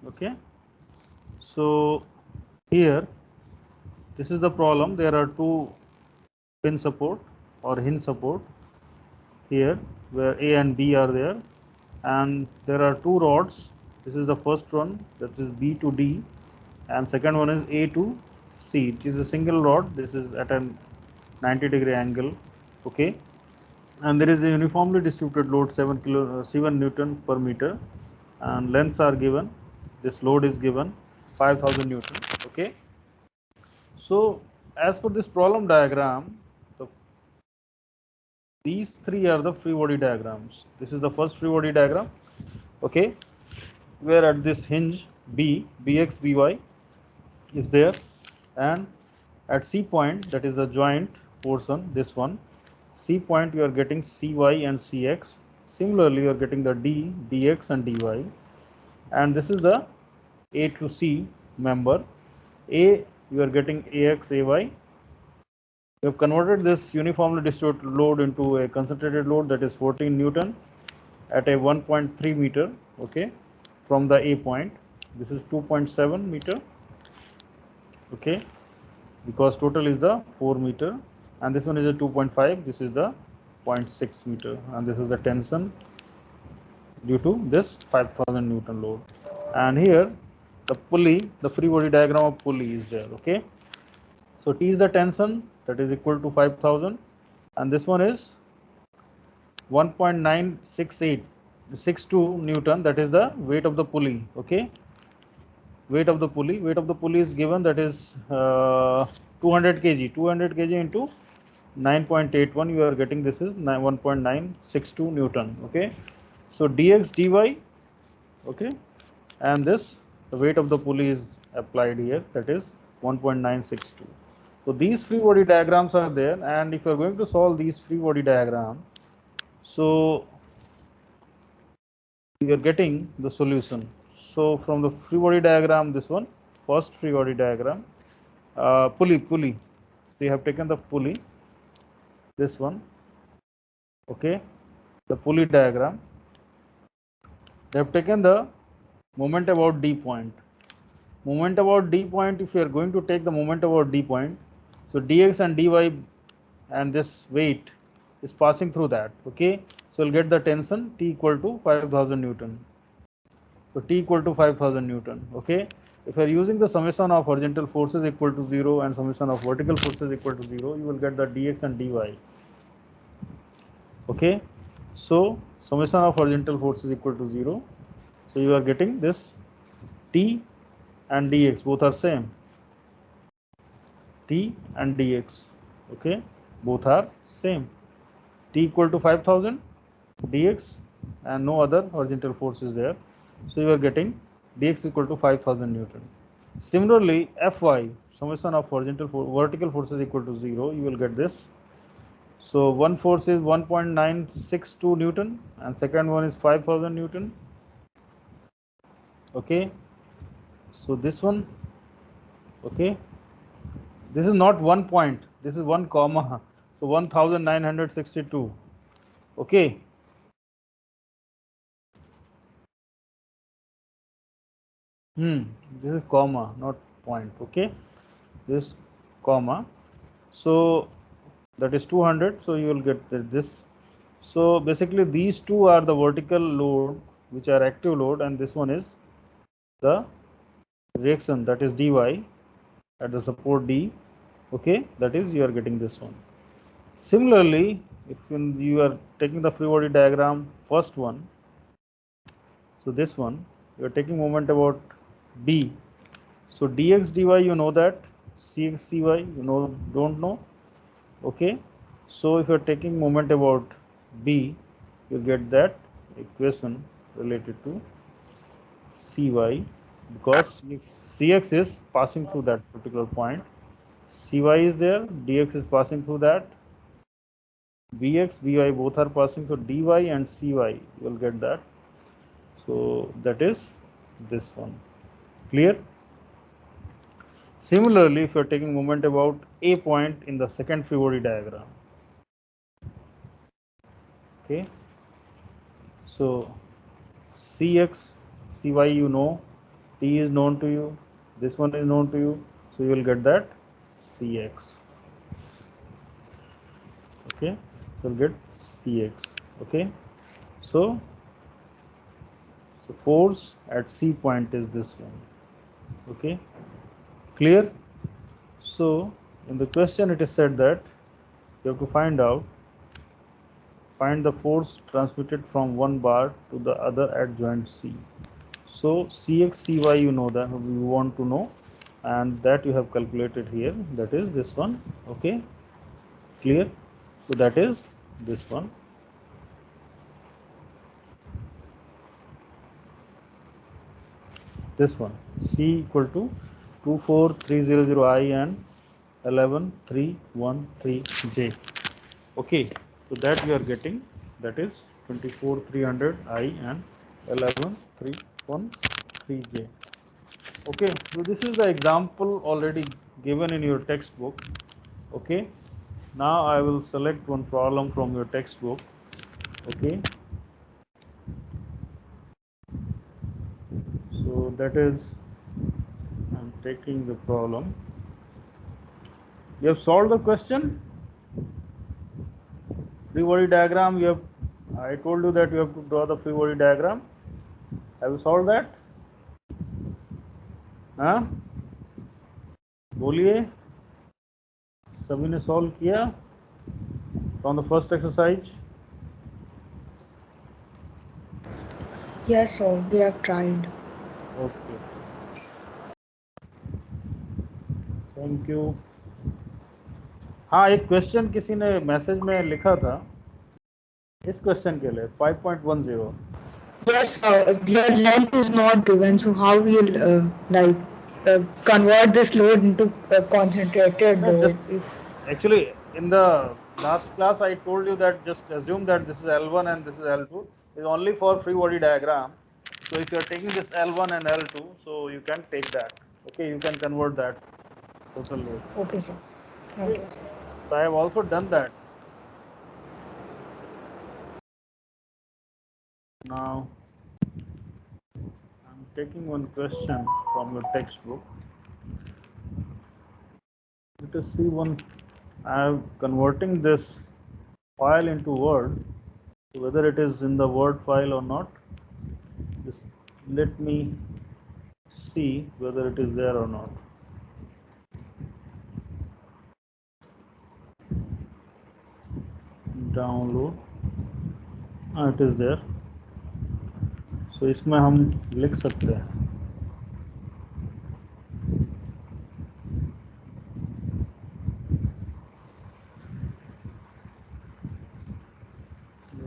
Okay, so here this is the problem. There are two pin support or hinge support here where A and B are there, and there are two rods. This is the first one, that is B to D, and second one is A to C. It is a single rod. This is at a 90-degree angle. Okay, and there is a uniformly distributed load 7 Newton per meter, and lengths are given. This load is given 5000 Newton. Okay, so as per this problem diagram, the these three are the free body diagrams. This is the first free body diagram. Okay, where at this hinge B, Bx, By is there, and at C point, that is the joint portion, this one, C point you are getting Cy and Cx. Similarly, you are getting the D, Dx and Dy, and this is the A to C member. A, you are getting Ax, Ay. We have converted this uniformly distributed load into a concentrated load, that is 14 Newton at a 1.3 meter. Okay, from the A point. This is 2.7 meter. Okay, because total is the 4 meter, and this one is a 2.5. This is the 0.6 meter, and this is the tension due to this 5000 Newton load. And here the pulley, the free body diagram of pulley is there. Okay, so T is the tension, that is equal to 5000, and this one is 1.96862 Newton, that is the weight of the pulley. Okay, weight of the pulley is given, that is 200 kg. 200 kg into 9.81, you are getting, this is 1.962 Newton. Okay, so dx dy. Okay, and this, the weight of the pulley is applied here, that is 1.962. So these free body diagrams are there, and if you are going to solve these free body diagram, so you are getting the solution. So from the free body diagram, this one, first free body diagram, pulley. So you have taken the pulley, this one. Okay, the pulley diagram. They have taken the moment about D point. Moment about D point, if you are going to take the moment about D point, so dx and dy and this weight is passing through that. Okay, so you'll get the tension T equal to 5000 Newton. So T equal to 5000 Newton. Okay, if you are using the summation of horizontal forces equal to 0 and summation of vertical forces equal to 0, you will get the dx and dy. Okay, so summation of horizontal forces equal to 0, so you are getting this T and dx both are same. T and dx, okay, both are same. T equal to 5000, dx, and no other horizontal force is there, so you are getting dx equal to 5000 Newton. Similarly, Fy, summation of vertical forces equal to 0, you will get this. So one force is 1.962 Newton, and second one is 5000 Newton. Okay, so this one, okay, this is not 1 point, this is 1 comma, so 1962. Okay, this is comma, not point. Okay, this comma, so that is 200, so you will get this. So basically these two are the vertical load, which are active load, and this one is the reaction, that is dy at the support D. Okay, that is you are getting this one. Similarly, if you are taking the free body diagram, first one, so this one, you are taking moment about B. So dx dy, you know that, cx cy, you know, don't know. Okay, so if you are taking moment about B, you get that equation related to cy, because cx is passing through that particular point, cy is there, dx is passing through that, bx by both are passing, so dy and cy, you will get that. So that is this one. Clear? Similarly, if you are taking moment about A point in the second free body diagram, okay, so cx cy, you know, T is known to you, this one is known to you, so you will get that Cx. Okay, so you'll get Cx. Okay, so force at C point is this one. Okay, clear? So in the question it is said that you have to find the force transmitted from one bar to the other at joint C. So Cx Cy you know that we want to know, and that you have calculated here, that is this one. Okay, clear? So that is this one. This one, C equal to 24300 I and 11313 J. Okay, so that we are getting, that is 24300 I and 11313 J. Okay, so this is the example already given in your textbook. Okay, now I will select one problem from your textbook. Okay, so that is, I'm taking the problem. You have solved the question? Free body diagram, you have, I told you that you have to draw the free body diagram. Have you solved that? हाँ, बोलिए, सभी ने solve किया from the first exercise? Yes, sir. We have tried. Okay, thank you. हाँ, एक question किसी ने message में लिखा था इस क्वेश्चन के लिए 5.10. Yes, sir. Their length is not given, so how we'll convert this load into concentrated No, just load? actually in the last class I told you that just assume that this is L1 and this is L2 is only for free body diagram. So if you are taking this L1 and L2, so you can take that. Okay, you can convert that total load. Okay, sir. Thank you. So I have also done that. Now I'm taking one question from your textbook. Let us see one. I am converting this file into Word. Whether it is in the Word file or not, just let me see whether it is there or not. Download. It is there. So इसमें हम लिख सकते हैं.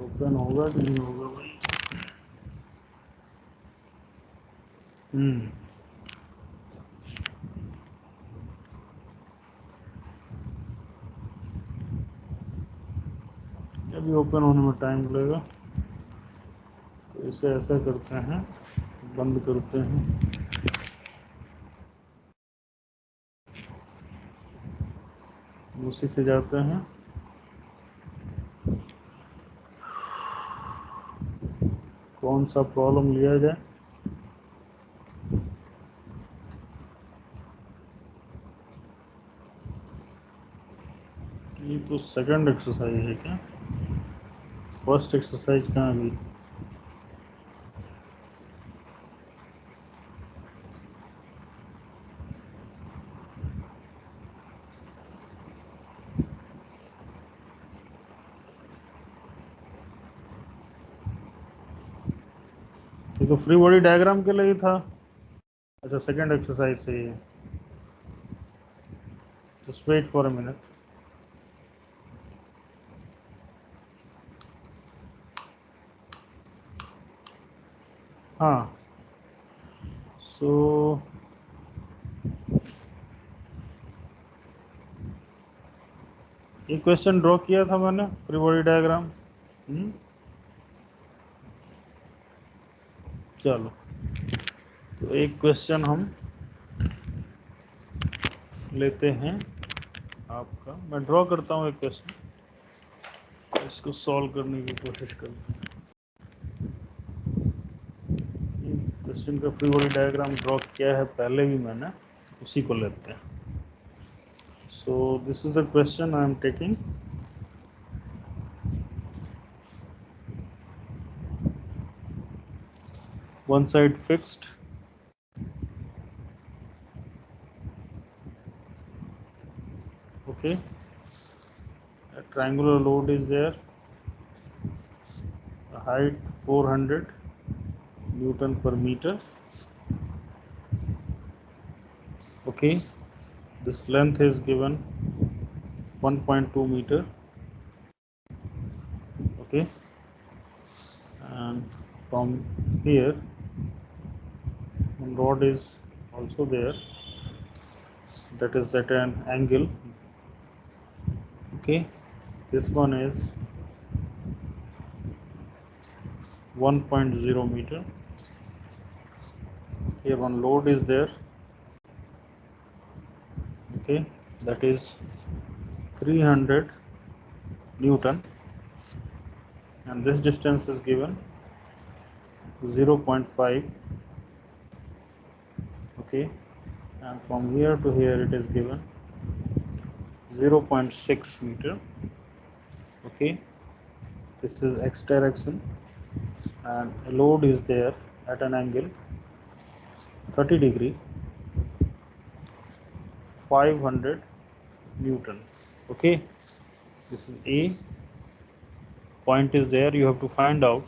Open होगा कि नहीं होगा भाई? अभी ओपन होने में टाइम लगेगा, तो इसे ऐसा करते हैं, बंद करते हैं, उसी से जाते हैं. कौन सा प्रॉब्लम लिया जाए? ये तो सेकंड एक्सरसाइज है क्या? फर्स्ट एक्सरसाइज कहाँ गई? ये तो फ्री बॉडी डायग्राम के लिए ही था. अच्छा, सेकंड एक्सरसाइज से ही है. Just wait for a minute. हाँ, सो ये क्वेश्चन ड्रॉ किया था मैंने, फ्री बॉडी डायग्राम. चलो, तो एक क्वेश्चन हम लेते हैं आपका. मैं ड्रॉ करता हूँ एक क्वेश्चन, इसको सॉल्व करने की कोशिश करते हैं. क्वेश्चन का फ्री बॉडी डायग्राम ड्रॉ किया है पहले भी मैंने, उसी को लेते हैं. So this is the question I am taking. One side fixed. Okay. A triangular load is there. A height 400 Newton per meter. Okay. This length is given 1.2 meter. Okay. And from here, one rod is also there. That is at an angle. Okay. This one is 1.0 meter. Here one load is there. Okay, that is 300 Newton, and this distance is given 0.5. Okay, and from here to here it is given 0.6 meter. Okay, this is x direction, and a load is there at an angle 30 degree, 500 Newton. Okay, this is A. Point is there. You have to find out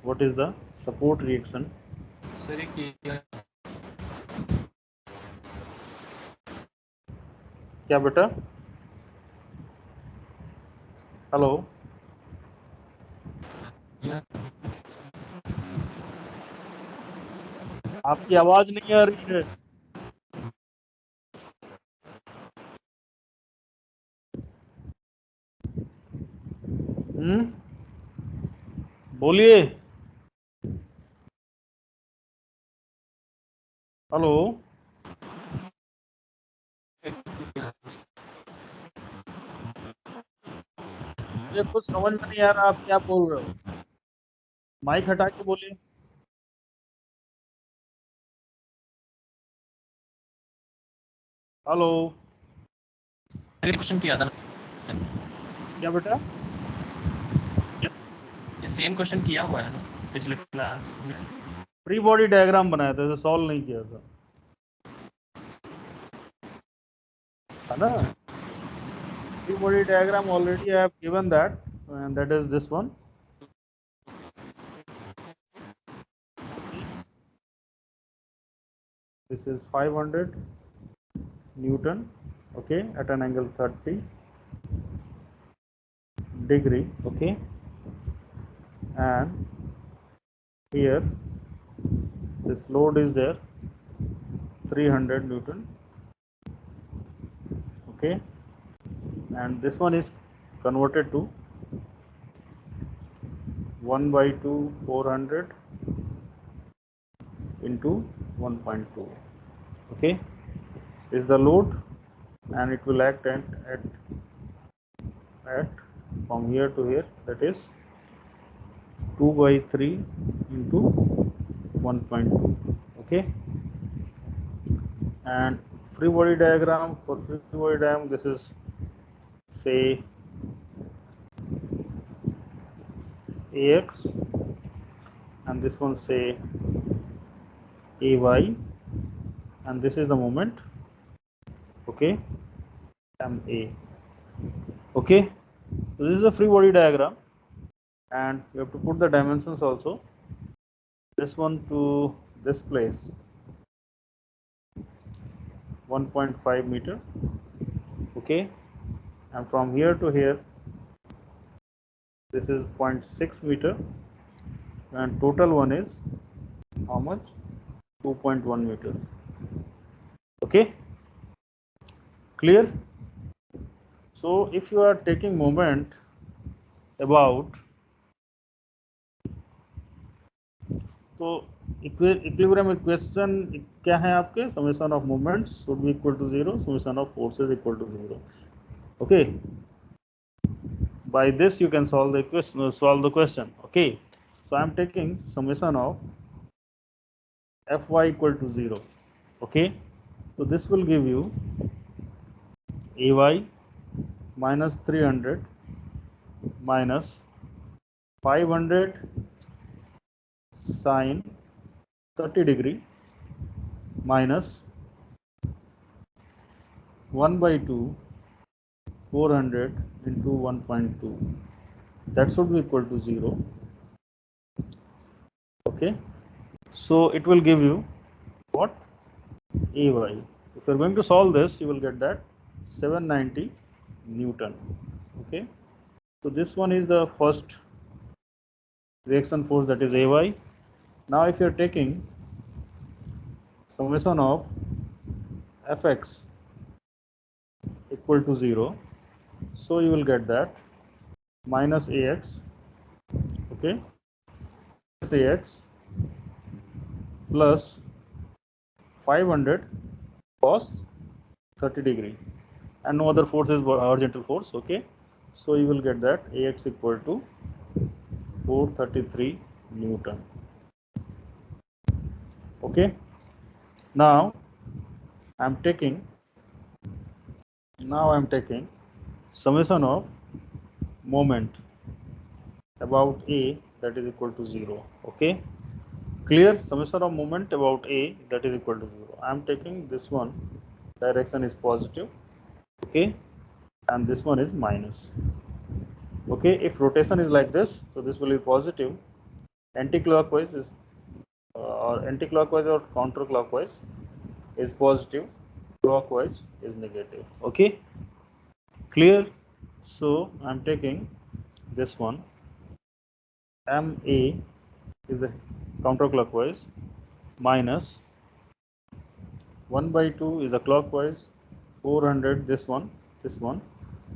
what is the support reaction. Sir क्या बेटा? Hello, आपकी आवाज नहीं आ रही है. बोलिए. Hello, मुझे कुछ समझ में नहीं आ रहा आप क्या बोल रहे हो. माइक हटा के बोलिए. हेलो, क्वेश्चन किया था क्या बेटा? ये सेम क्वेश्चन किया हुआ है ना पिछले क्लास में. फ्री बॉडी डायग्राम बनाया था, सॉल्व नहीं किया था, है ना? Free body diagram already I have given that, and that is this one. This is 500 Newton, okay, at an angle 30 degree. Okay, and here this load is there 300 Newton. Okay, and this one is converted to 1 by 2 400 into 1.2. okay, is the load, and it will act at from here to here, that is 2 by 3 into 1.2. okay, and free body diagram, for free body diagram this is say AX, and this one say AY, and this is the moment. Okay, MA. okay, so this is a free body diagram, and you have to put the dimensions also. This one to this place 1.5 meter. okay, and from here to here this is 0.6 meter, and total one is how much? 2.1 meter. okay, clear? So if you are taking moment about, तो equilibrium equation क्या है आपके? Summation of moments should be equal to 0, summation of forces equal to 0. okay, by this you can solve the question. okay, so I am taking summation of Fy equal to 0. Okay, so this will give you Ay minus 300 minus 500 sine 30 degree minus 1 by 2 400 into 1.2, that should be equal to 0. Okay, so it will give you what? Ay. If you're going to solve this, you will get that 790 Newton. Okay, so this one is the first reaction force, that is Ay. Now if you're taking summation of Fx equal to 0, so you will get that minus Ax, okay, Ax plus 500 cos 30 degree, and no other force is horizontal force. Okay, so you will get that Ax equal to 433 Newton. Okay, now I'm taking summation of moment about A, that is equal to 0. Okay, clear? Summation of moment about A, that is equal to 0. I'm taking this one, direction is positive, okay, and this one is minus. Okay, if rotation is like this, so this will be positive, anti-clockwise is or anti-clockwise or counterclockwise is positive, clockwise is negative. Okay, clear? So I'm taking this one, MA is a counterclockwise, minus 1 by 2 is a clockwise, 400 this one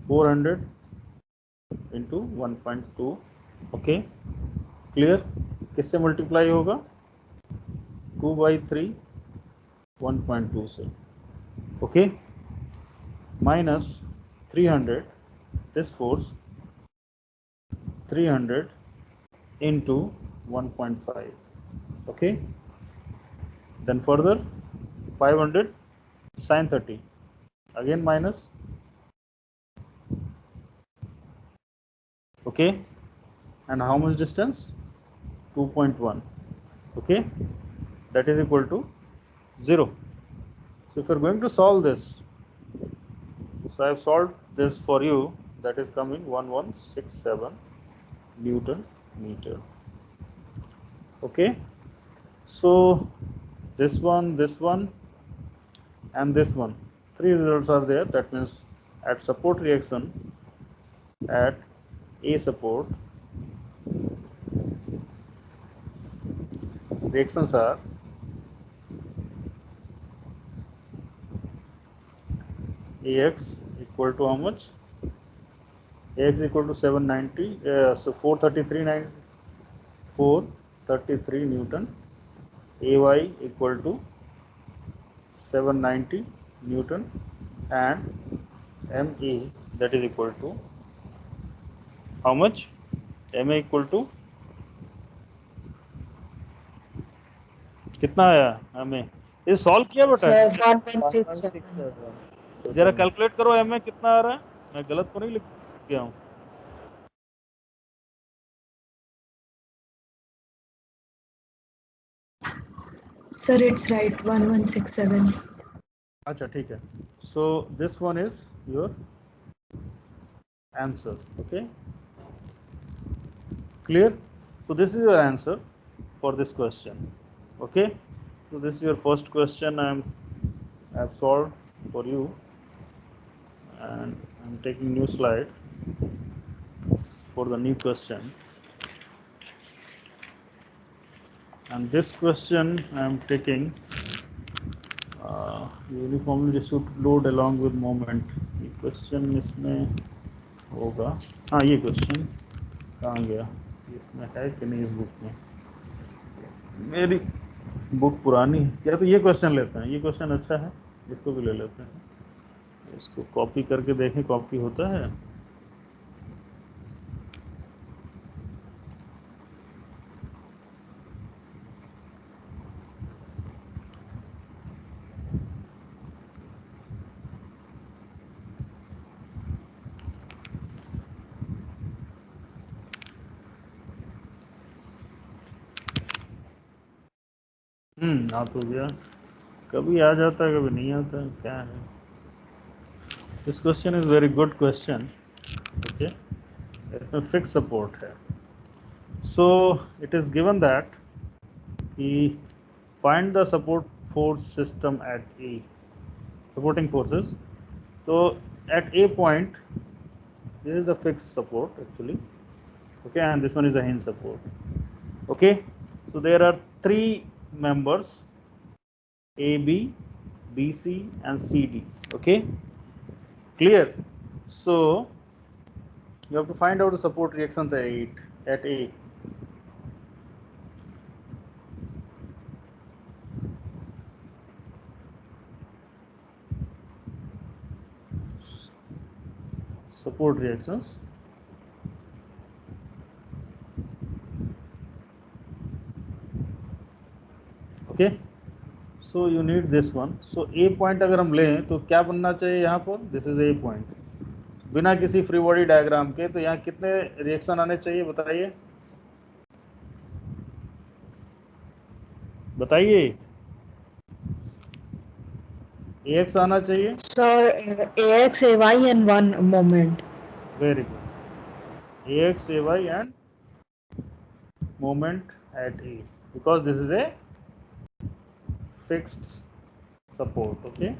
400 into 1.2. okay, clear? किससे multiply होगा? 2 by 3 1.2 से. okay, minus 300 this force 300 into 1.5. okay, then further 500 sine 30 again minus. okay, and how much distance? 2.1. okay, that is equal to 0. So if you're going to solve this, so I have solved this for you, that is coming 1167 Newton meter. okay, so this one and this one, 3 results are there. That means at support reaction, at A support, reactions are Ax equal to how much? Ax equal to 790, so 433 Newton. Ay equal to 790 Newton, and Ma, that is equal to how much? Ma equal to कितना आया हमें? ये solve किया बेटा? 1.67. जरा calculate करो ma कितना आ रहा है. मैं गलत तो नहीं लिख गया हूँ? Sir, it's right. 1167. अच्छा ठीक है. So this one is your answer. okay, clear? So this is your answer for this question. okay, so this is your first question. I have solved for you, and I'm taking new slide for the new question. And this question I am taking uniformly distributed load along with moment. ये question इसमें होगा. हाँ, ये question कहाँ गया? इसमें है कि नहीं इस बुक में? मेरी बुक पुरानी है या तो ये क्वेश्चन लेते हैं. ये क्वेश्चन अच्छा है, इसको भी ले लेते हैं. इसको कॉपी करके देखें, कॉपी होता है. आ तो गया, कभी आ जाता है कभी नहीं आता, क्या है। This question is very good question. Okay, इसमें फिक्स सपोर्ट है। So it is given that कि find the support force system at A, supporting forces. So at A point, this is the fixed support actually. Okay, and this one is a hinge support. Okay, so there are three members, AB, BC and CD. Okay, clear. So you have to find out the support reactions at A. Support reactions. Okay, so you need this one. So A point अगर हम लें तो क्या बनना चाहिए यहाँ पर? This is A point. बिना किसी फ्री बॉडी डायग्राम के, तो यहाँ कितने रिएक्शन आने चाहिए बताइए, बताइए। AX आना चाहिए। Sir, AX, AY and one moment. Very good, AX, AY and moment at A, because this is a fixed support. Okay,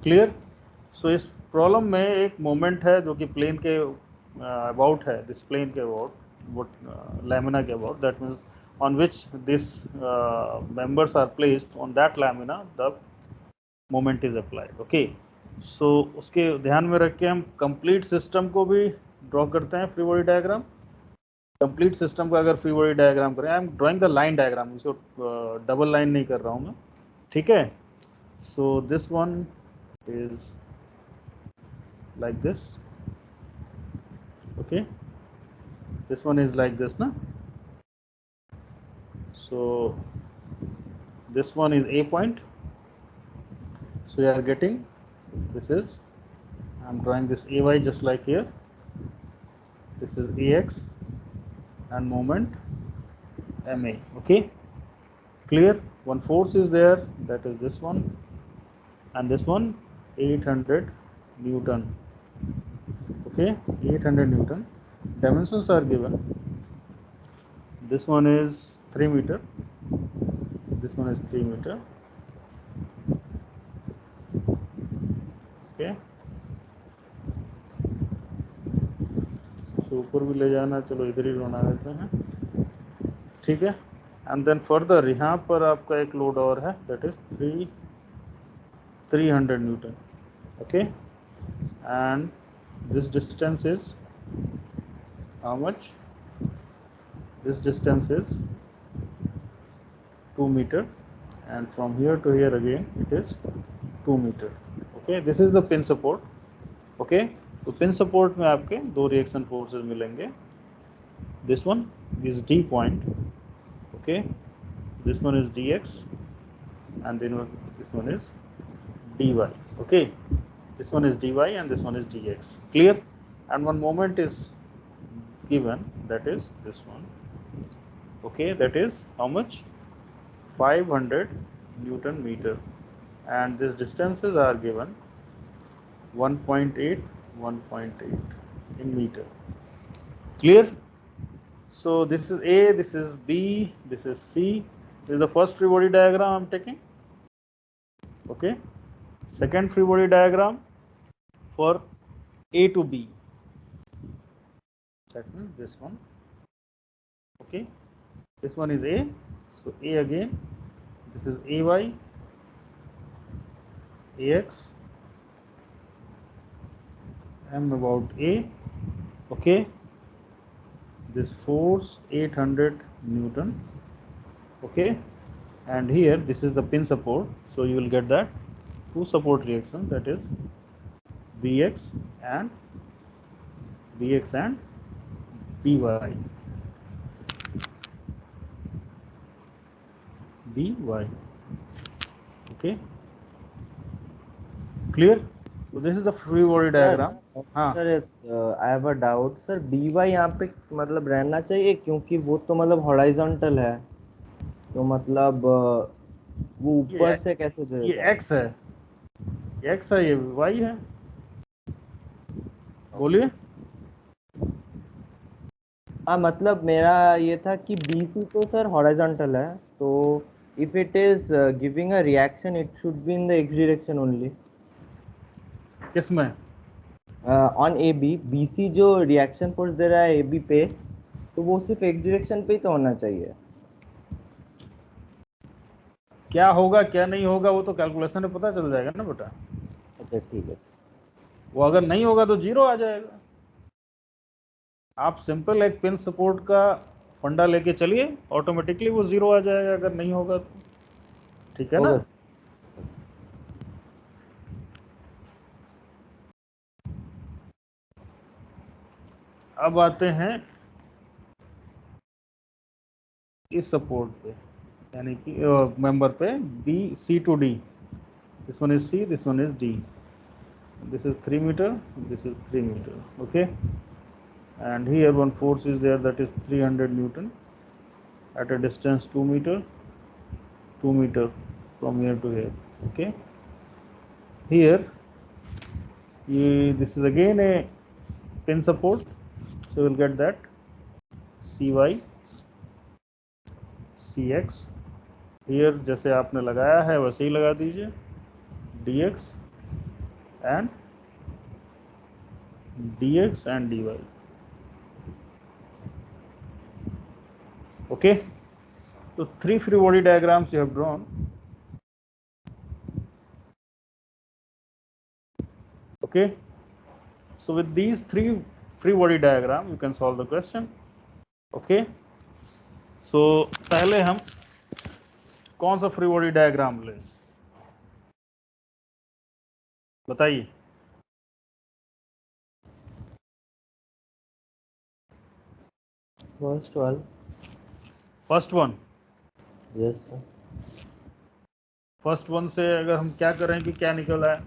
clear. So इस प्रॉब्लम में एक मोमेंट है जो कि प्लेन के अबाउट है, दिस प्लेन के अबाउट, what lamina के about, that means on which this members are placed, on that lamina the moment is applied. Okay, so उसके ध्यान में रख के हम कंप्लीट सिस्टम को भी ड्रॉ करते हैं free body diagram. Complete system का अगर फ्री बॉडी डायग्राम करें, I am drawing the line diagram, इसको डबल लाइन नहीं कर रहा हूँ मैं, ठीक है। So this one is like this. Okay, this one is like this na. So this one is A point, so you are getting, this is, I am drawing this AY just like here, this is AX and moment MA. Okay, clear. One force is there, that is this one, and this one 800 Newton. Okay, 800 Newton. Dimensions are given. This one is 3 meter, this one is 3 meter. Okay, so ऊपर भी ले जाना, चलो इधर ही बना देते हैं, ठीक है। एंड देन फर्दर यहाँ पर आपका एक लोड और है, that is 300 newton. Okay, and this distance is how much? This distance is 2 metre, and from here to here again it is 2 metre. Okay, this is the pin support. Okay, तो pin support में आपके दो reaction forces मिलेंगे, this one is D point, okay, this one is dx, and then this one is dy. Okay, this one is dy and this one is dx. Clear? And one moment is given, that is this one. Okay, that is how much? 500 Newton meter, and these distances are given 1.8 1.8 in meter. Clear? So this is A, this is B, this is C. This is the first free body diagram I'm taking. Okay, second free body diagram for A to B, that means this one. Okay, this one is A, so A again, this is AY, AX, M about A. Okay, this force 800 Newton. Okay, and here this is the pin support, so you will get that two support reaction, that is Bx and by. Okay, clear? So this is the free body diagram. हाँ sir I have a doubt sir, B Y यहाँ पे मतलब रहना चाहिए क्योंकि वो तो मतलब हॉरिजॉन्टल है, तो मतलब वो ऊपर से कैसे ये देगा? x है, x है, ये y है। बोलिए। हाँ मतलब मेरा ये था कि BC तो सर हॉरिजॉन्टल है, तो if it is giving a reaction it should be in the x direction only किसमें? On AB। BC जो रिएक्शन फोर्स दे रहा है AB पे, तो वो सिर्फ x डायरेक्शन पे ही तो होना चाहिए। क्या होगा क्या नहीं होगा वो तो कैलकुलेशन में पता चल जाएगा ना बेटा। अच्छा ठीक है सर। वो अगर नहीं होगा तो जीरो आ जाएगा। आप सिंपल एक पिन सपोर्ट का फंडा लेके चलिए, ऑटोमेटिकली वो जीरो आ जाएगा अगर नहीं होगा तो। ठीक है ना? होगा सर। अब आते हैं इस सपोर्ट पे, यानी कि मेंबर पे B C to D। This one is C, this one is D। This is 3 meter, this is 3 meter, okay, and here one force is there, that is 300 Newton at a distance 2 meter, 2 meter from here to here, okay. Here this is again a pin support, so you will get that Cy Cx, here जैसे आपने लगाया है वैसे ही लगा दीजिए, dx and dy, okay. So 3 free body diagrams you have drawn, okay. So with these 3 free body diagram you can solve the question, okay. So पहले हम कौन सा फ्री बॉडी डायग्राम लें, बताइए। First one. First one. Yes sir. First one से अगर हम क्या करें कि क्या निकल आए,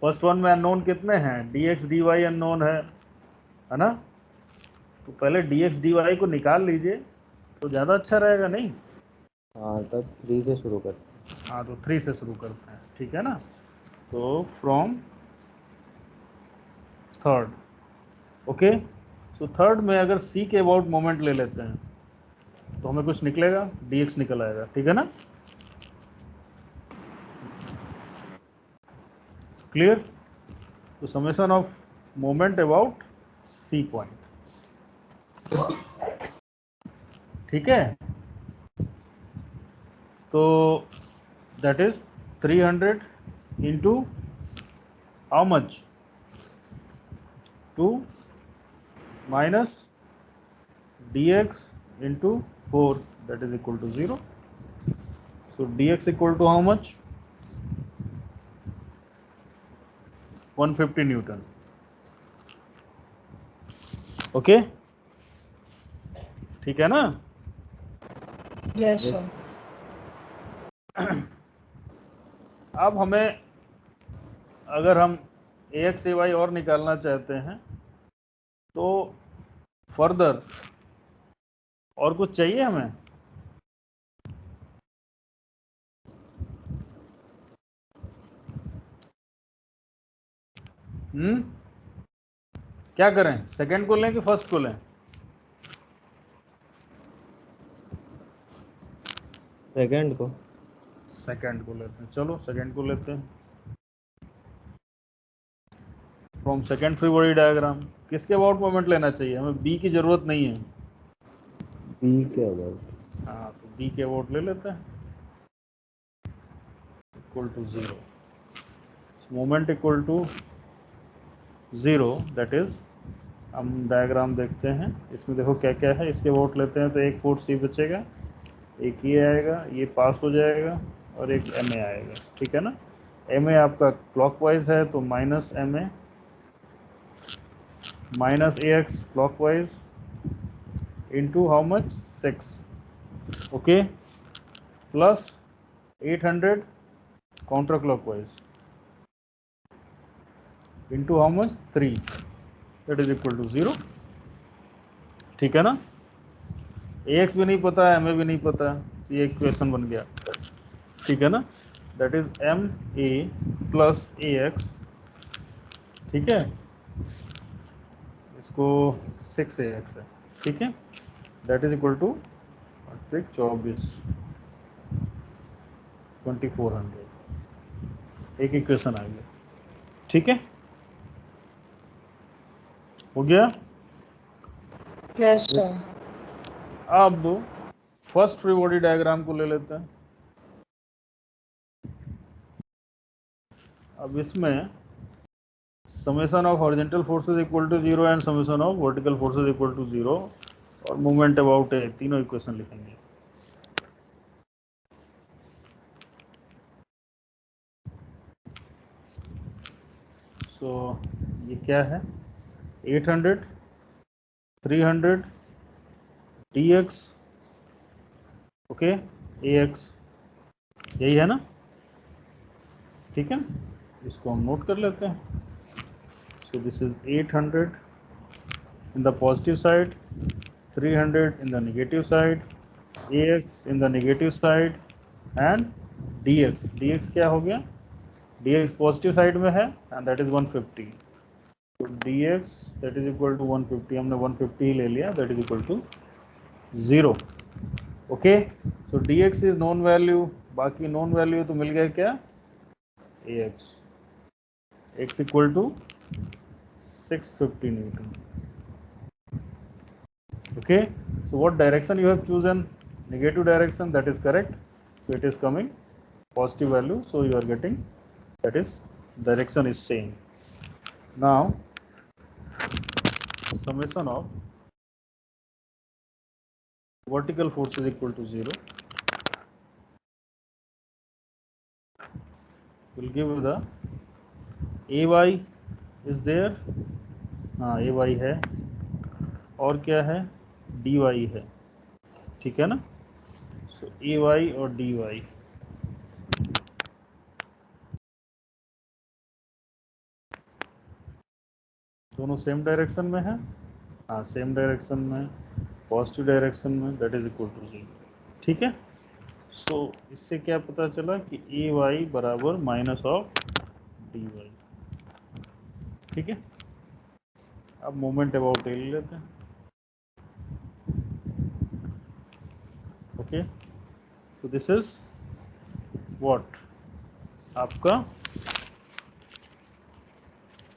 फर्स्ट वन में अननोन कितने हैं, dx dy अननोन है ना। तो पहले dx dy को निकाल लीजिए तो ज़्यादा अच्छा रहेगा, नहीं? हाँ तब 3 से शुरू करते हैं। हाँ तो 3 से शुरू करते हैं, ठीक है ना। तो फ्रॉम थर्ड, ओके। तो थर्ड में अगर c के अबाउट मोमेंट ले लेते हैं तो हमें कुछ निकलेगा, dx निकल आएगा, ठीक है ना। क्लियर? तो summation of moment about c point, ठीक है। तो that is 300 into how much, 2 minus dx into 4, that is equal to 0। So dx equal to how much, 150 newton, okay, ठीक है ना। Yes, sir. अब हमें अगर हम ax ay और निकालना चाहते हैं तो फर्दर और कुछ चाहिए हमें, क्या करें, सेकंड को लें कि फर्स्ट को लें? सेकंड को। सेकंड को लेते हैं, चलो सेकंड को लेते हैं। From second free body diagram किसके अबाउट मोमेंट लेना चाहिए हमें, बी की जरूरत नहीं है। बी के अबाउट। हाँ तो बी के अबाउट ले लेते हैं, equal to 0, moment equal to 0, that is, हम डायग्राम देखते हैं, इसमें देखो क्या क्या है। इसके अबाउट लेते हैं तो एक फोर्स सी बचेगा, एक ये आएगा, ये पास हो जाएगा, और एक एम ए आएगा, ठीक है ना। एम ए आपका क्लॉकवाइज है तो minus M A minus A X clockwise into how much 6, okay, plus 800 counter clockwise into how much 3, that is equal to 0, ठीक है ना। ax भी नहीं पता है, ma भी नहीं पता, ये एक क्वेश्चन बन गया, ठीक है ना। That is M A plus A X, ठीक है, इसको 6ax है, ठीक है, दैट इज इक्वल टू 2400, एक इक्वेशन आ गया, ठीक है, हो गया। Yes, sir. अब फर्स्ट फ्री बॉडी डायग्राम को ले लेते हैं। अब इसमें summation of horizontal forces equal to 0 and summation of vertical forces equal to 0 और मूवमेंट अबाउट ए, तीनों इक्वेशन लिखेंगे। सो ये क्या है, 800 300 dx, ओके, ax, यही है ना, ठीक है, इसको हम नोट कर लेते हैं। सो this is 800 in the positive side, 300 in the negative side, ax in the negative side and dx क्या हो गया, dx पॉजिटिव साइड में है and that is 150, तो dx that is equal to 150, हमने 150 ही ले लिया, that is equal to 0, okay. so dx is non value, बाकी नॉन वैल्यू तो मिल गया क्या, ax, x equal to 650 Newton, okay. So what direction you have chosen, negative direction, that is correct, so it is coming positive value, so you are getting, that is direction is same. Now summation of vertical force is equal to 0, will give the ay is there, हाँ ay है, और क्या है, dy है, ठीक है ना। so ay और dy दोनों सेम डायरेक्शन में है, हाँ सेम डायरेक्शन में, पॉजिटिव डायरेक्शन में, दैट इज इक्वल टू 0, ठीक है। सो इससे क्या पता चला कि ए वाई बराबर माइनस ऑफ डी वाई, ठीक है। अब मोमेंट अबाउट ए ले लेते हैं, okay. So this is what, आपका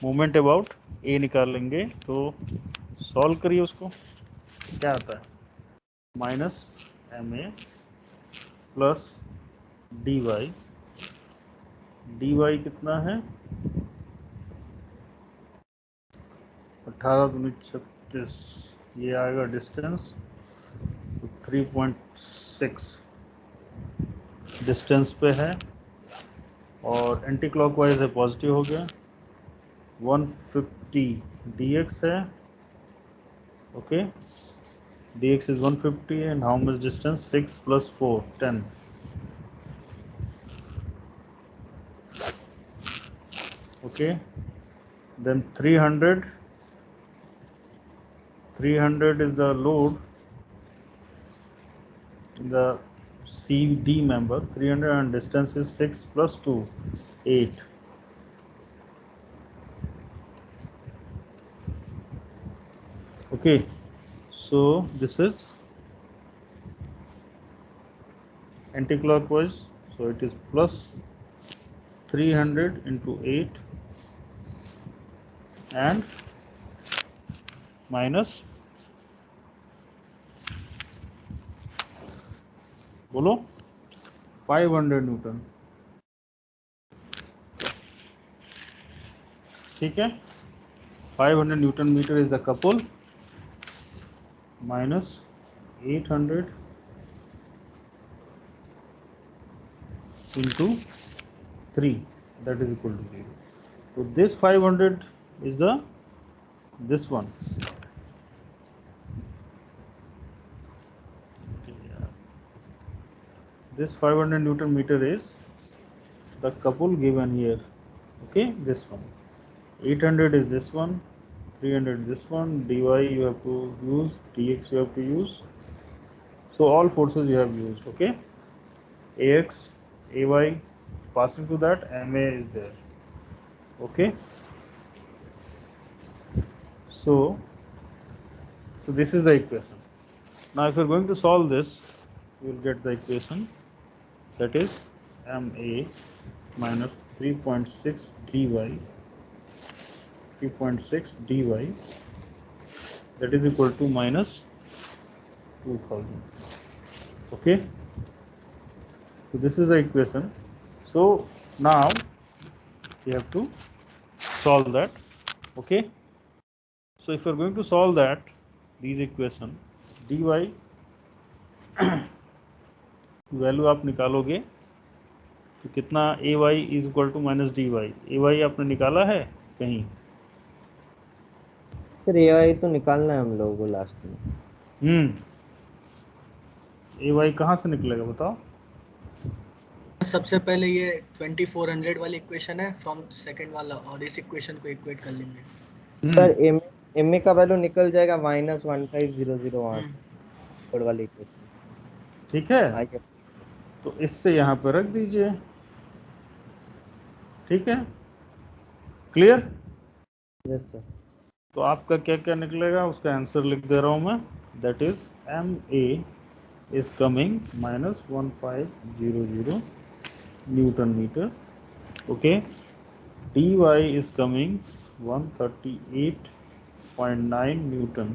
मोमेंट अबाउट ए निकालेंगे, तो सॉल्व करिए उसको, क्या आता है, minus M A plus D Y कितना है, 18 दूनी 36, ये आएगा डिस्टेंस, तो 3.6 डिस्टेंस पे है, और एंटी क्लॉकवाइज है, पॉजिटिव हो गया, 150 dx है, okay, dx is 150 and how much distance, 6 plus 4 10, okay, then 300 is the load in the CD member, 300 and distance is 6 plus 2 8, okay. So this is anti-clockwise, so it is plus 300 into 8 and minus, बोलो, 500 Newton, ठीक है। 500 newton metre is the couple, minus 800 into 3, that is equal to 0. So this 500 is the, this one, this 500 Newton meter is the couple given here, okay, this one, 800 is this one, 300 this one, dy you have to use, dx you have to use, So all forces you have used. Okay, AX, AY, passing to that, MA is there. Okay, so this is the equation. Now if you're going to solve this, you will get the equation that is MA minus 3.6 dy, 3.6 dy, that is equal to minus 2000. Okay, so this is the equation. So now you have to solve that. Okay, so if you're going to solve that, these equation, dy value आप निकालोगे तो कितना A y is equal to minus d y. A y आपने निकाला है कहीं? Sir AI तो निकालना है हम लोगों को लास्ट में. ए वाई कहाँ से निकलेगा बताओ? सबसे पहले ये 2400 वाली इक्वेशन है फ्रॉम सेकंड वाला, और इस इक्वेशन को इक्वेट कर लेंगे. सर MA का वैल्यू निकल जाएगा -1500 वहाँ से ऊपर वाली इक्वेशन. ठीक है, तो इससे यहाँ पे रख दीजिए. ठीक है, क्लियर? Yes sir. तो आपका क्या क्या निकलेगा उसका आंसर लिख दे रहा हूँ मैं. That is MA is coming -1500 Newton meter. Okay, dy is coming 138.9 Newton.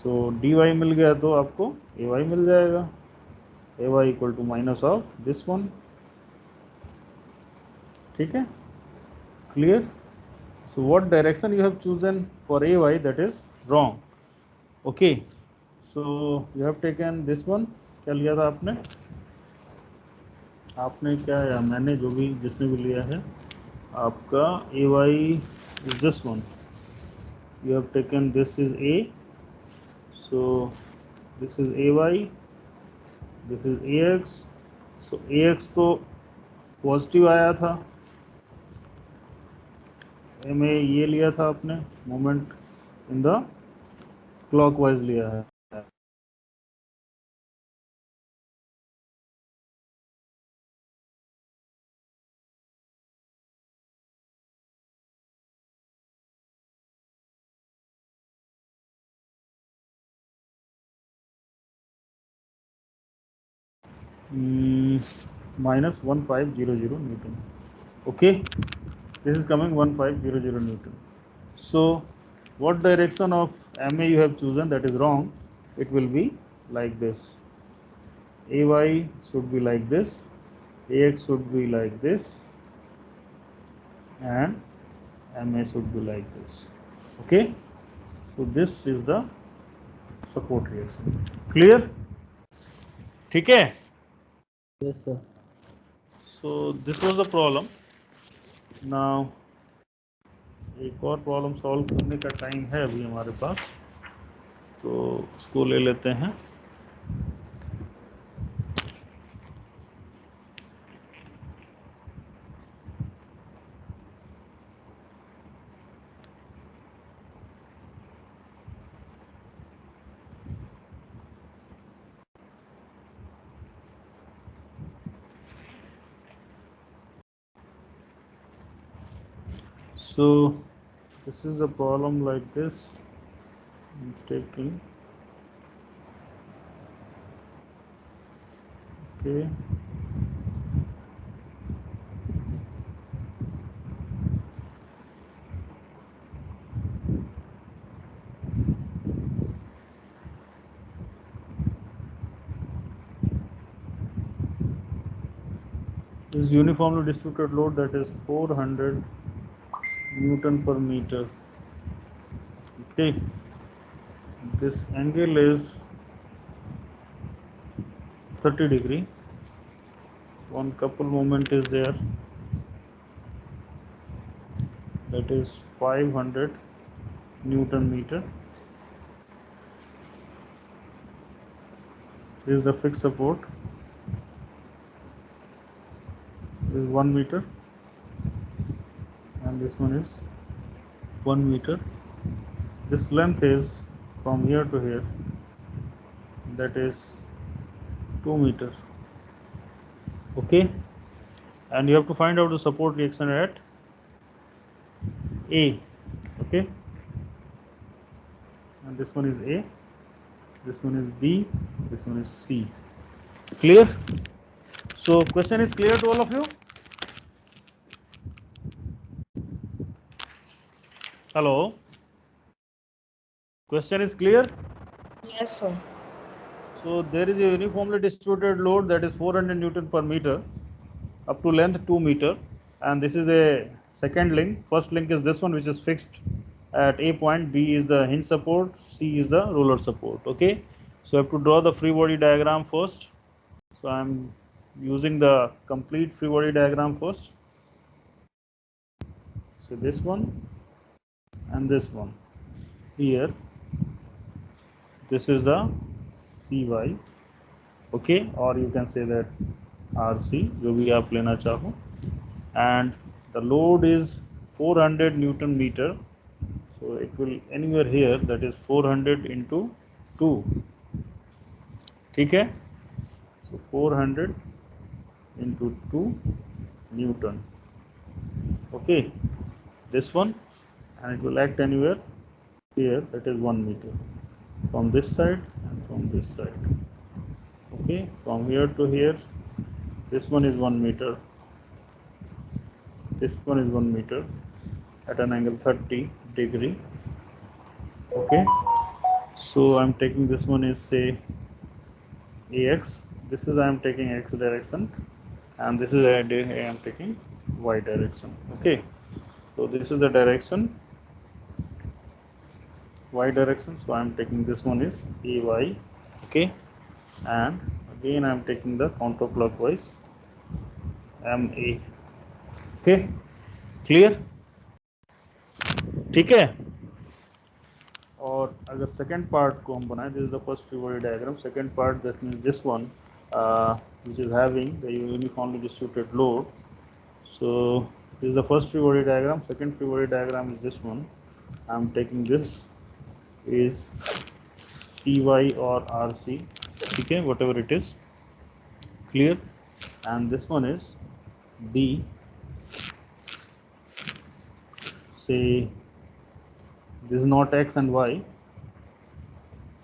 So dy मिल गया तो आपको ay मिल जाएगा. ay equal to minus of this one. ठीक है, clear? So what direction you have chosen for ay, that is wrong. Okay, so you have taken this one. क्या लिया था आपने? आपने क्या या मैंने, जो भी जिसने भी लिया है, आपका ay is this one. You have taken this is a, so this is ay, this is ax. So ax तो पॉजिटिव आया था, ma ये लिया था आपने, मोमेंट इन द क्लॉकवाइज लिया है. -1500 Newton. Okay, this is coming 1500 Newton. So what direction of MA you have chosen, that is wrong. It will be like this. AY should be like this, AX should be like this, and MA should be like this. Okay, so this is the support reaction. Clear? ठीक है? Yes sir. So this was the problem. Now एक और problem solve करने का time है अभी हमारे पास, तो उसको ले लेते हैं. So this is a problem like this. I'm taking. Okay. This uniformly distributed load, that is 400 Newton per meter. Okay, this angle is 30 degree. One couple moment is there, that is 500 Newton meter. This is the fixed support. This is 1 meter, and this one is 1 meter. This length is from here to here that is 2 meter. Okay, and you have to find out the support reaction at A. Okay, and this one is A, this one is B, this one is C. Clear? So question is clear to all of you? Hello, question is clear? Yes, sir. So there is a uniformly distributed load that is 400 Newton per meter up to length 2 meter, and this is a second link. First link is this one, which is fixed at A point. B is the hinge support, C is the roller support. Okay, so I have to draw the free body diagram first. So I am using the complete free body diagram first. So this one and this one. Here this is the CY, okay, or you can say that RC, जो भी आप लेना चाहो, and the load is 400 Newton meter. So it will anywhere here, that is 400 into 2. ठीक है? So 400 into 2 Newton. Okay, this one, and it will act anywhere here, that is 1 meter, from this side and from this side. Okay, from here to here, this one is 1 meter, this one is 1 meter at an angle 30 degree. Okay, so I'm taking this one is say AX, this is I am taking X direction, and this is I am taking Y direction. Okay, so this is the direction, Y direction, so I am taking this one is AY. Okay, and again I am taking the counterclockwise MA. Okay, clear? ठीक है? और अगर second part को हम बनाएं, this is the first free body diagram. Second part, that means this one, which is having the uniformly distributed load. So this is the first free body diagram. Second free body diagram is this one. I am taking this is CY or RC, okay, whatever it is. Clear? And this one is B, say this is not X and Y,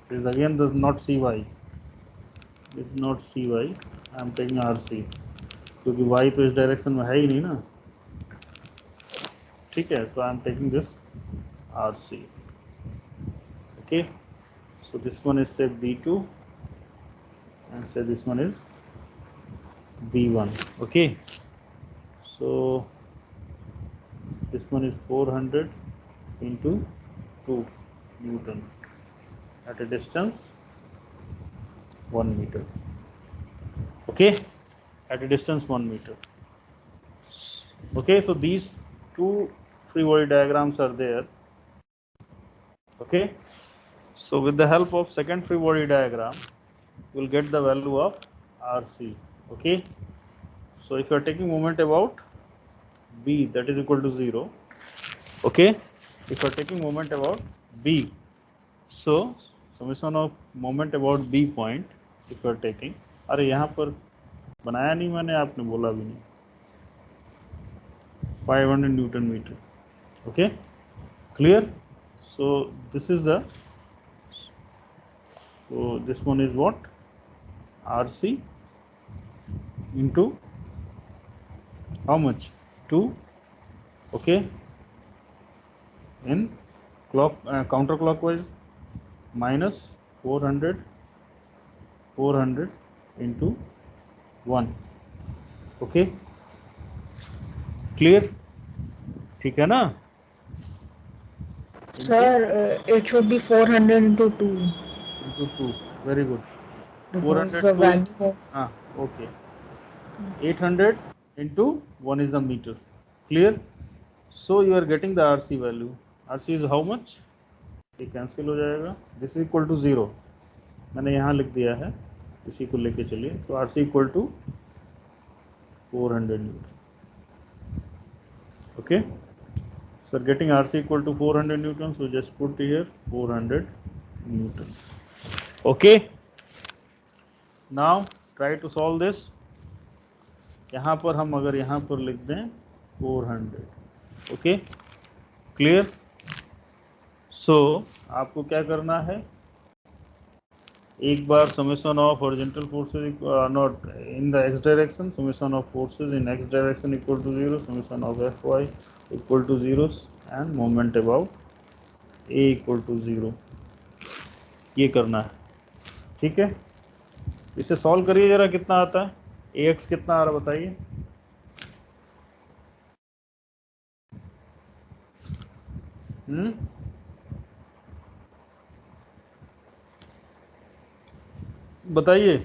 this is again this is not CY, this is not CY, I am taking RC, क्योंकि Y तो इस direction में है ही नहीं ना, ठीक है. So I am taking this RC. Okay, so this one is say B2, and say this one is B1. Okay, so this one is 400 into 2 Newton at a distance 1 meter. Okay, at a distance 1 meter. Okay, so these two free body diagrams are there. Okay, so with the help of second free body diagram, you will get the value of RC. Okay, so if you are taking moment about B, that is equal to 0. Okay, if you are taking moment about B, so summation of moment about B point, if you are taking, अरे यहाँ पर बनाया नहीं मैंने, आपने बोला भी नहीं, 500 Newton meter. Okay, clear? So this is the, so this one is what, RC into how much, 2. Okay, in counterclockwise minus 400 into 1. Okay, clear? ठीक है ना? Sir, it should be 400 into 2. Into 2. Very good. Because 400 the to, value of okay. 800 into 1 is the meter. Clear? So you are getting the RC value. RC is how much? ये cancel हो जाएगा. This is equal to 0. मैंने यहाँ लिख दिया है, इसी को लेके चलिए. तो RC equal to 400 Newton. Okay, so getting RC equal to 400 Newton, so just put here 400 Newton. Okay, now try to solve this. यहाँ पर हम अगर यहाँ पर लिख दें 400, ओके क्लियर। सो आपको क्या करना है, एक बार summation of horizontal forces not in the x direction, summation of forces in x direction equal to 0, summation of f y equal to 0 and moment about A equal to 0, ये करना है, ठीक है। इसे सॉल्व करिए जरा, कितना आता है, ए एक्स कितना आ रहा बताइए। बताइए।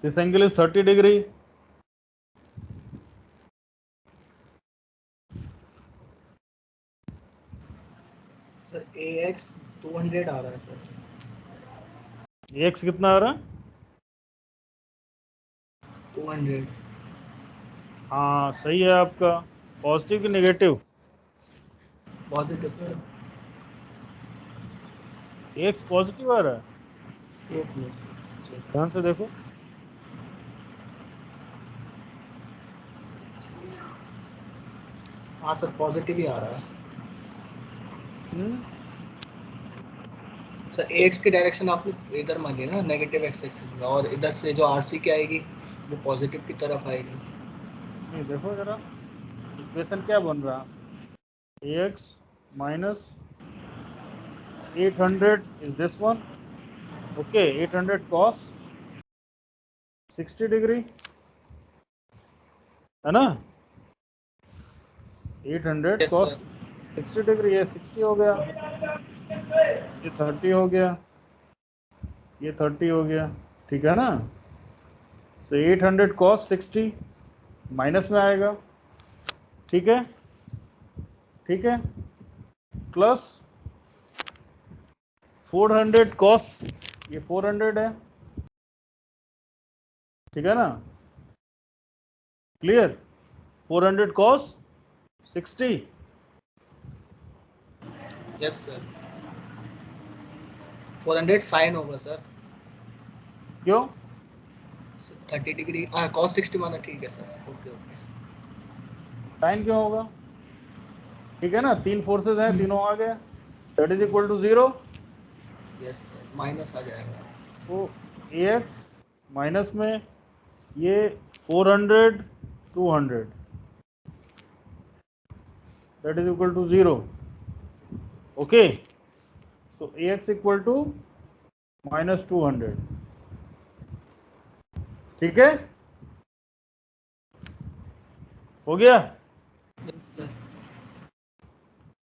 This angle is 30 degree. Sir AX 200 आ रहा है सर। ए एक्स कितना आ रहा है? 200। हाँ सही है आपका। पॉजिटिव कि negative? Positive sir. A x positive आ रहा है, एक मिनट सर। ध्यान से देखो। हाँ सर पॉजिटिव ही आ रहा है सर। AX की डायरेक्शन आपने इधर मानी है ना, नेगेटिव एक्स एक्सिस में, और इधर से जो RC की आएगी वो पॉजिटिव की तरफ आएगी। नहीं देखो जरा, इक्वेशन क्या बन रहा, A x minus 800 is this one, okay 800 cos 60 degree है ना, 800 यस cos सर। 60 डिग्री, ये 60 हो गया, ये 30 हो गया, ये 30 हो गया, ठीक है ना। सो 800 cos 60 माइनस में आएगा, ठीक है, ठीक है, प्लस 400 cos, ये 400 है, ठीक है ना, clear. 400 cos 60, yes sir. 400 sine होगा सर। क्यों? 30 डिग्री cos 60 माना, ठीक है सर। Okay okay. साइन क्यों होगा, ठीक है ना, तीन फोर्सेस हैं, हम्म। तीनों आ गए, that is equal to 0। Yes sir, minus आ जाएगा। तो ए एक्स माइनस में ये 400 200 that is equal to 0, okay. So A x equal to minus 200, ठीक है, हो गया। Yes sir.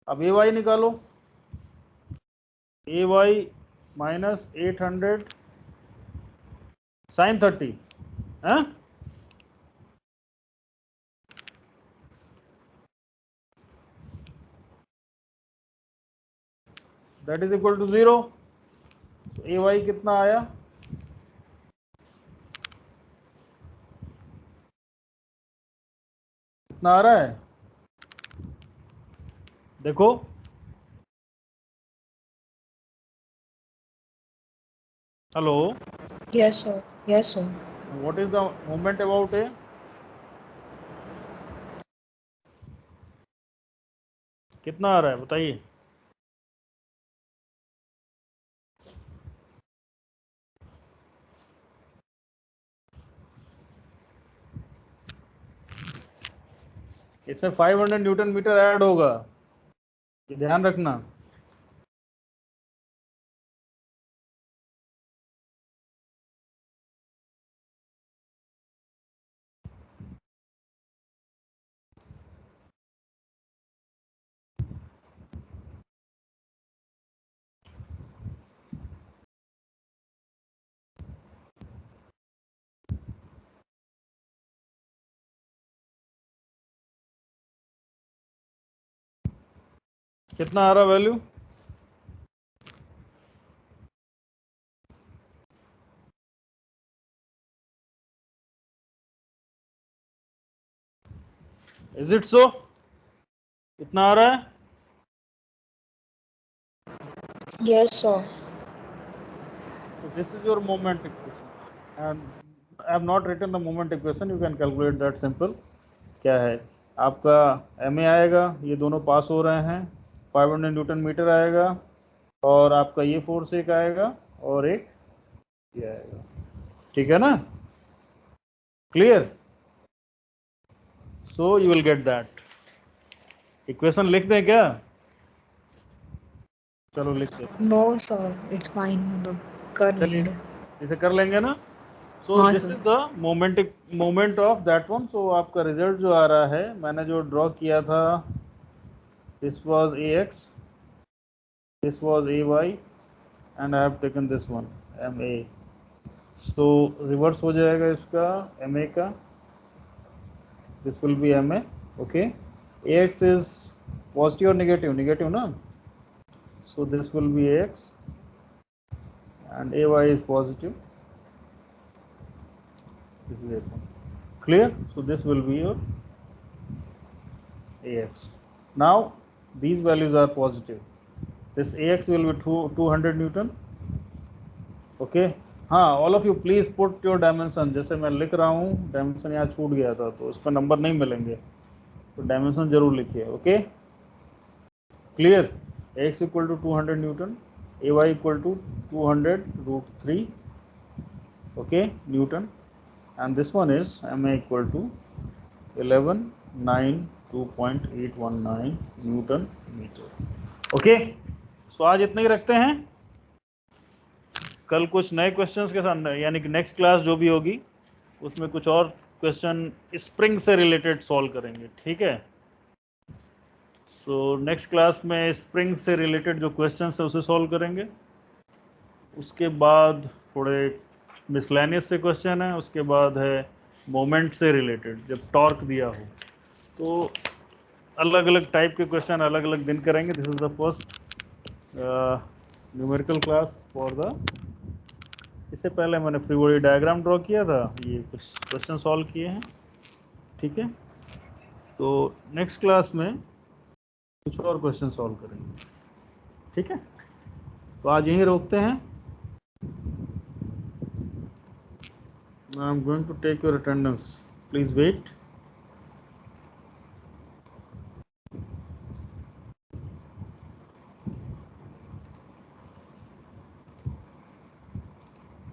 अब ए वाई निकालो, ए वाई माइनस 800 साइन 30 है, that is equal to 0। A y कितना आया, कितना आ रहा है देखो, hello, Yes, sir. Yes, sir. What is the moment about A, कितना आ रहा है बताइए। इसमें 500 न्यूटन मीटर ऐड होगा, ये ध्यान रखना। कितना आ रहा वैल्यू, इज इट सो, कितना आ रहा है? Yes, sir. So this is your moment equation, and I have not written the moment equation. You can calculate that simple. क्या है आपका ma आएगा, ये दोनों पास हो रहे हैं, 500 न्यूटन मीटर आएगा, और आपका ये फोर्स एक आएगा और एक ये आएगा, ठीक है ना? Clear? So you will get that equation. लिख दें क्या? चलो लिखते हैं। No, sir. It's fine. कर चलिए लेंगे। इसे कर लेंगे ना। सो हाँ, this sir. Is the moment of that one. सो आपका रिजल्ट जो आ रहा है, मैंने जो ड्रॉ किया था, this was ax, this was ay, and I have taken this one ma। So reverse हो जाएगा इसका ma का, this will be ma। Okay, ax is positive और नेगेटिव? नेगेटिव ना, so this will be ax and ay is positive. This is a1. Clear? So this will be your ax. Now these values are positive. This ax will be 200 Newton. Okay. हाँ, all of you please put your dimension. जैसे मैं लिख रहा हूँ, dimension यहाँ छूट गया था तो इस पर नंबर नहीं मिलेंगे, तो डायमेंशन जरूर लिखिए। Okay, clear? ax equal to 200 newton, ay equal to 200√3, okay, Newton, and this one is ma equal to 1192.819 Newton meter. Okay, सो आज इतना ही रखते हैं। कल कुछ नए क्वेश्चंस के साथ, यानी कि नेक्स्ट क्लास जो भी होगी उसमें कुछ और क्वेश्चन स्प्रिंग से रिलेटेड सॉल्व करेंगे, ठीक है? सो नेक्स्ट क्लास में स्प्रिंग से रिलेटेड जो क्वेश्चंस है उसे सॉल्व करेंगे। उसके बाद थोड़े मिसलेनियस से क्वेश्चन है, उसके बाद है मोमेंट से रिलेटेड, जब टॉर्क दिया हो तो अलग अलग टाइप के क्वेश्चन अलग अलग दिन करेंगे। This is the first numerical class for the, इससे पहले मैंने फ्री बॉडी डायग्राम ड्रॉ किया था, ये कुछ क्वेश्चन सॉल्व किए हैं, ठीक है? तो नेक्स्ट क्लास में कुछ और क्वेश्चन सॉल्व करेंगे, ठीक है? तो आज यहीं रोकते हैं। I am going to take your attendance. Please wait.